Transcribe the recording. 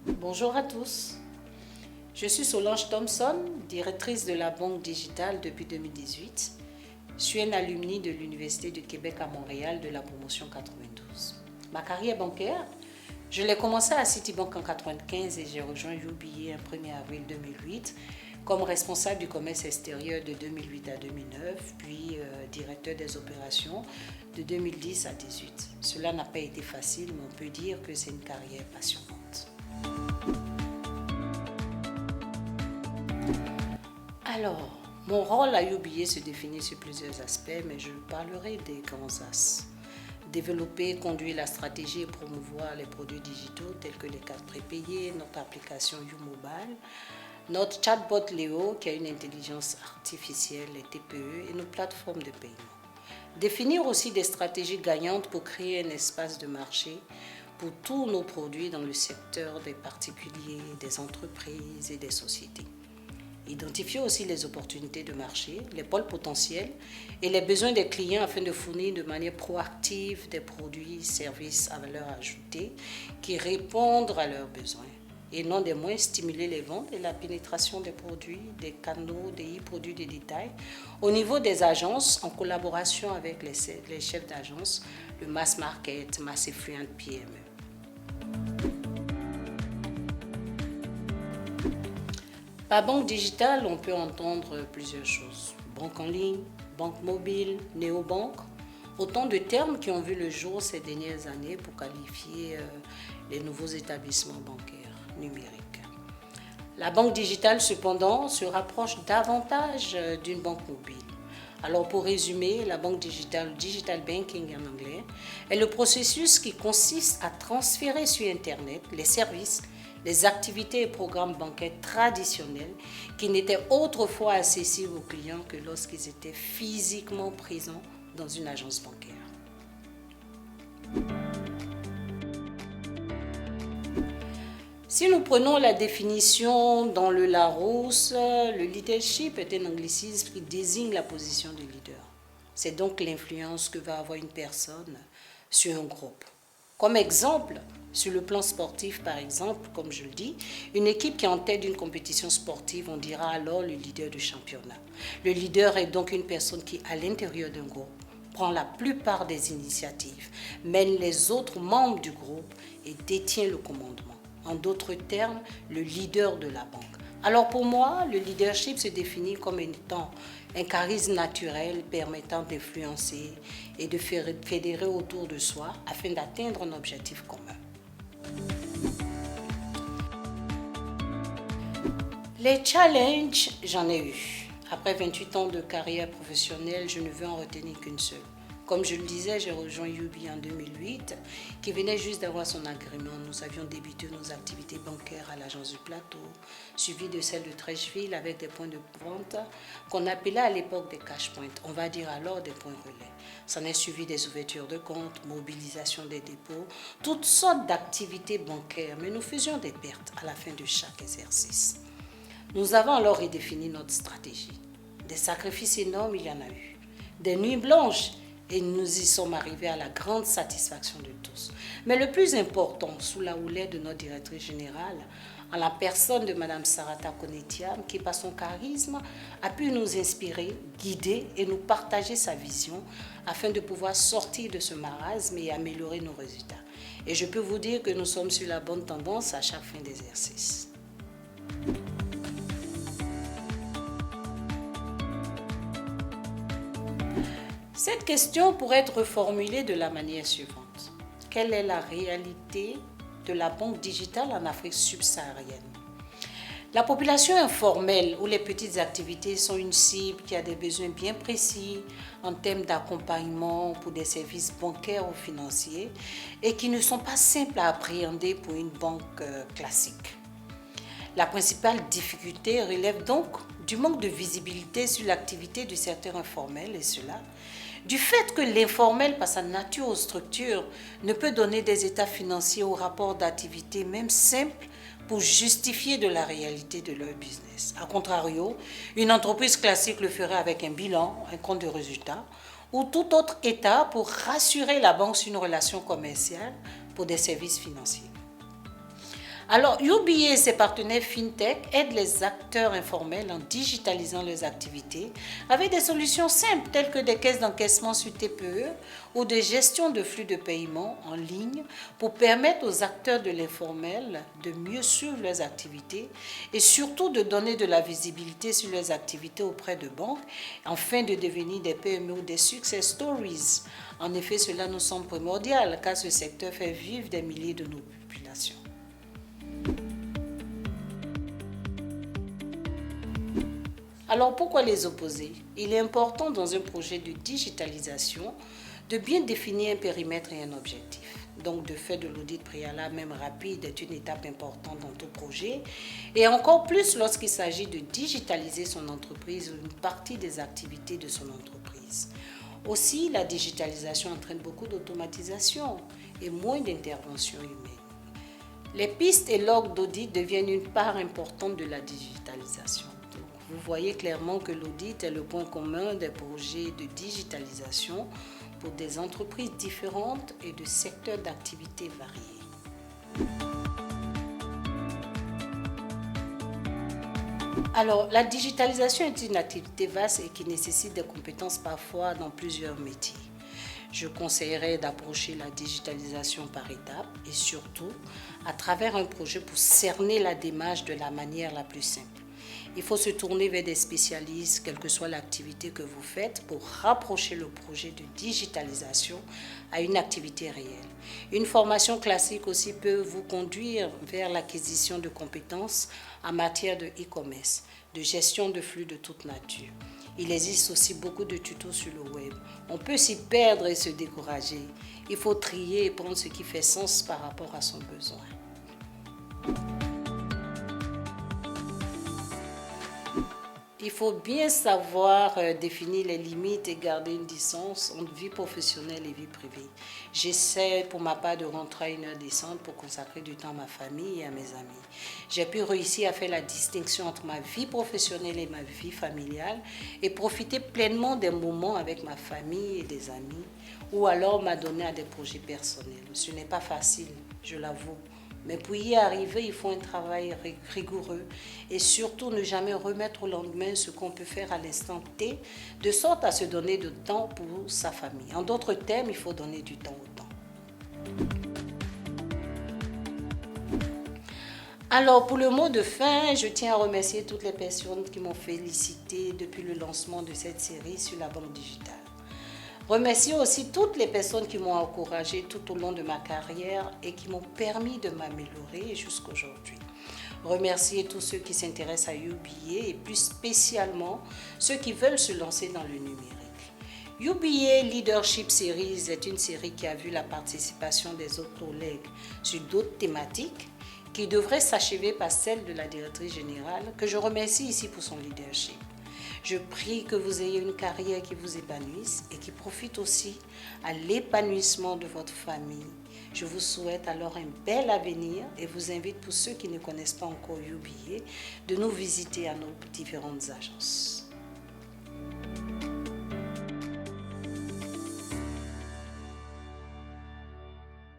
Bonjour à tous. Je suis Solange Thompson, directrice de la Banque Digitale depuis 2018. Je suis une alumni de l'Université du Québec à Montréal de la promotion 92. Ma carrière bancaire, je l'ai commencée à Citibank en 1995 et j'ai rejoint UBA le 1er avril 2008 comme responsable du commerce extérieur de 2008 à 2009, puis directeur des opérations de 2010 à 2018. Cela n'a pas été facile, mais on peut dire que c'est une carrière passionnante. Alors, mon rôle à UBA se définit sur plusieurs aspects, mais je parlerai des grands axes. Développer, conduire la stratégie et promouvoir les produits digitaux tels que les cartes prépayées, notre application U-Mobile, notre chatbot Léo qui a une intelligence artificielle, les TPE et nos plateformes de paiement. Définir aussi des stratégies gagnantes pour créer un espace de marché pour tous nos produits dans le secteur des particuliers, des entreprises et des sociétés. Identifier aussi les opportunités de marché, les pôles potentiels et les besoins des clients afin de fournir de manière proactive des produits et services à valeur ajoutée qui répondent à leurs besoins. Et non des moins stimuler les ventes et la pénétration des produits, des canaux, des e-produits de détail au niveau des agences en collaboration avec les chefs d'agence, le mass market, mass affluent PME. Par banque digitale, on peut entendre plusieurs choses. Banque en ligne, banque mobile, néobanque, autant de termes qui ont vu le jour ces dernières années pour qualifier les nouveaux établissements bancaires numériques. La banque digitale, cependant, se rapproche davantage d'une banque mobile. Alors pour résumer, la banque digitale, digital banking en anglais, est le processus qui consiste à transférer sur Internet les services, les activités et programmes bancaires traditionnels qui n'étaient autrefois accessibles aux clients que lorsqu'ils étaient physiquement présents dans une agence bancaire. Si nous prenons la définition dans le Larousse, le leadership est un anglicisme qui désigne la position de leader. C'est donc l'influence que va avoir une personne sur un groupe. Comme exemple, sur le plan sportif, par exemple, comme je le dis, une équipe qui est en tête d'une compétition sportive, on dira alors le leader du championnat. Le leader est donc une personne qui, à l'intérieur d'un groupe, prend la plupart des initiatives, mène les autres membres du groupe et détient le commandement. En d'autres termes, le leader de la banque. Alors pour moi, le leadership se définit comme étant un charisme naturel permettant d'influencer et de fédérer autour de soi afin d'atteindre un objectif commun. Les challenges, j'en ai eu. Après 28 ans de carrière professionnelle, je ne veux en retenir qu'une seule. Comme je le disais, j'ai rejoint UBA en 2008, qui venait juste d'avoir son agrément. Nous avions débuté nos activités bancaires à l'agence du Plateau, suivies de celles de Trècheville avec des points de vente qu'on appelait à l'époque des cash points, on va dire alors des points relais. S'en est suivi des ouvertures de comptes, mobilisation des dépôts, toutes sortes d'activités bancaires, mais nous faisions des pertes à la fin de chaque exercice. Nous avons alors redéfini notre stratégie. Des sacrifices énormes, il y en a eu. Des nuits blanches, et nous y sommes arrivés à la grande satisfaction de tous. Mais le plus important, sous la houlette de notre directrice générale, en la personne de Mme Sarata Konetiam, qui par son charisme a pu nous inspirer, guider et nous partager sa vision afin de pouvoir sortir de ce marasme et améliorer nos résultats. Et je peux vous dire que nous sommes sur la bonne tendance à chaque fin d'exercice. Cette question pourrait être reformulée de la manière suivante. Quelle est la réalité de la banque digitale en Afrique subsaharienne? La population informelle ou les petites activités sont une cible qui a des besoins bien précis en termes d'accompagnement pour des services bancaires ou financiers et qui ne sont pas simples à appréhender pour une banque classique. La principale difficulté relève donc du manque de visibilité sur l'activité du secteur informel et cela du fait que l'informel, par sa nature aux structures, ne peut donner des états financiers ou rapports d'activité, même simples, pour justifier de la réalité de leur business. A contrario, une entreprise classique le ferait avec un bilan, un compte de résultat, ou tout autre état pour rassurer la banque sur une relation commerciale pour des services financiers. Alors, UBA et ses partenaires FinTech aident les acteurs informels en digitalisant leurs activités avec des solutions simples telles que des caisses d'encaissement sur TPE ou des gestions de flux de paiement en ligne pour permettre aux acteurs de l'informel de mieux suivre leurs activités et surtout de donner de la visibilité sur leurs activités auprès de banques afin de devenir des PME ou des success stories. En effet, cela nous semble primordial car ce secteur fait vivre des milliers de nos populations. Alors pourquoi les opposer? Il est important dans un projet de digitalisation de bien définir un périmètre et un objectif. Donc de faire de l'audit préalable, même rapide, est une étape importante dans tout projet et encore plus lorsqu'il s'agit de digitaliser son entreprise ou une partie des activités de son entreprise. Aussi, la digitalisation entraîne beaucoup d'automatisation et moins d'intervention humaine. Les pistes et logs d'audit deviennent une part importante de la digitalisation. Vous voyez clairement que l'audit est le point commun des projets de digitalisation pour des entreprises différentes et de secteurs d'activité variés. Alors, la digitalisation est une activité vaste et qui nécessite des compétences parfois dans plusieurs métiers. Je conseillerais d'approcher la digitalisation par étapes et surtout à travers un projet pour cerner la démarche de la manière la plus simple. Il faut se tourner vers des spécialistes, quelle que soit l'activité que vous faites, pour rapprocher le projet de digitalisation à une activité réelle. Une formation classique aussi peut vous conduire vers l'acquisition de compétences en matière de e-commerce, de gestion de flux de toute nature. Il existe aussi beaucoup de tutos sur le web. On peut s'y perdre et se décourager. Il faut trier et prendre ce qui fait sens par rapport à son besoin. Il faut bien savoir définir les limites et garder une distance entre vie professionnelle et vie privée. J'essaie pour ma part de rentrer à une heure décente pour consacrer du temps à ma famille et à mes amis. J'ai pu réussir à faire la distinction entre ma vie professionnelle et ma vie familiale et profiter pleinement des moments avec ma famille et des amis ou alors m'adonner à des projets personnels. Ce n'est pas facile, je l'avoue. Mais pour y arriver, il faut un travail rigoureux et surtout ne jamais remettre au lendemain ce qu'on peut faire à l'instant T, de sorte à se donner du temps pour sa famille. En d'autres termes, il faut donner du temps au temps. Alors, pour le mot de fin, je tiens à remercier toutes les personnes qui m'ont félicité depuis le lancement de cette série sur la banque digitale. Remercier aussi toutes les personnes qui m'ont encouragé tout au long de ma carrière et qui m'ont permis de m'améliorer jusqu'à aujourd'hui. Remercier tous ceux qui s'intéressent à UBA et plus spécialement ceux qui veulent se lancer dans le numérique. UBA Leadership Series est une série qui a vu la participation des autres collègues sur d'autres thématiques qui devrait s'achever par celle de la directrice générale que je remercie ici pour son leadership. Je prie que vous ayez une carrière qui vous épanouisse et qui profite aussi à l'épanouissement de votre famille. Je vous souhaite alors un bel avenir et vous invite pour ceux qui ne connaissent pas encore UBA de nous visiter à nos différentes agences.